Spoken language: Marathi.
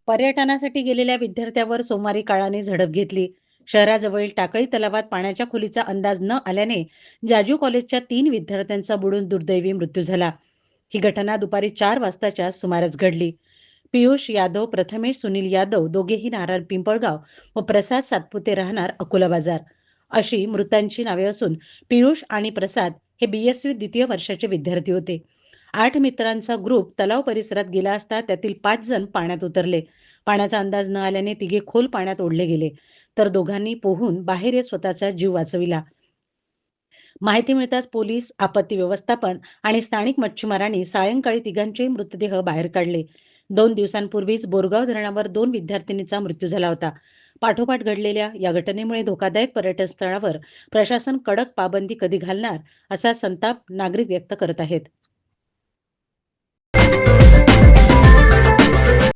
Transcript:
पर्यटनासाठी गेलेल्या विद्यार्थ्यावर सोमवारी काळाने झडप घेतली. शहराजवळील टाकळी तलावात पाण्याच्या खोलीचा अंदाज न आल्याने जाजू कॉलेजच्या 3 विद्यार्थ्यांचा बुडून दुर्दैवी मृत्यू झाला. ही घटना दुपारी 4 वाजताच्या सुमारास घडली. पियुष यादव, प्रथमेश सुनील यादव दोघेही नारायण पिंपळगाव व प्रसाद सातपुते राहणार अकोला बाजार अशी मृतांची नावे असून पियुष आणि प्रसाद हे बीएससी द्वितीय वर्षाचे विद्यार्थी होते. 8 मित्रांचा ग्रुप तलाव परिसरात गेला असता त्यातील 5 जण पाण्यात उतरले. पाण्याचा अंदाज न आल्याने तिघे खोल पाण्यात ओढले गेले, तर दोघांनी पोहून बाहेर येत स्वतःचा जीव वाचविला. माहिती मिळताच पोलीस, आपत्ती व्यवस्थापन आणि स्थानिक मच्छीमारांनी सायंकाळी तिघांचे मृतदेह बाहेर काढले. 2 दिवसांपूर्वीच बोरगाव धरणावर 2 विद्यार्थिनींचा मृत्यू झाला होता. पाठोपाठ घडलेल्या या घटनेमुळे धोकादायक पर्यटन स्थळावर प्रशासन कडक पाबंदी कधी घालणार असा संताप नागरिक व्यक्त करत आहेत.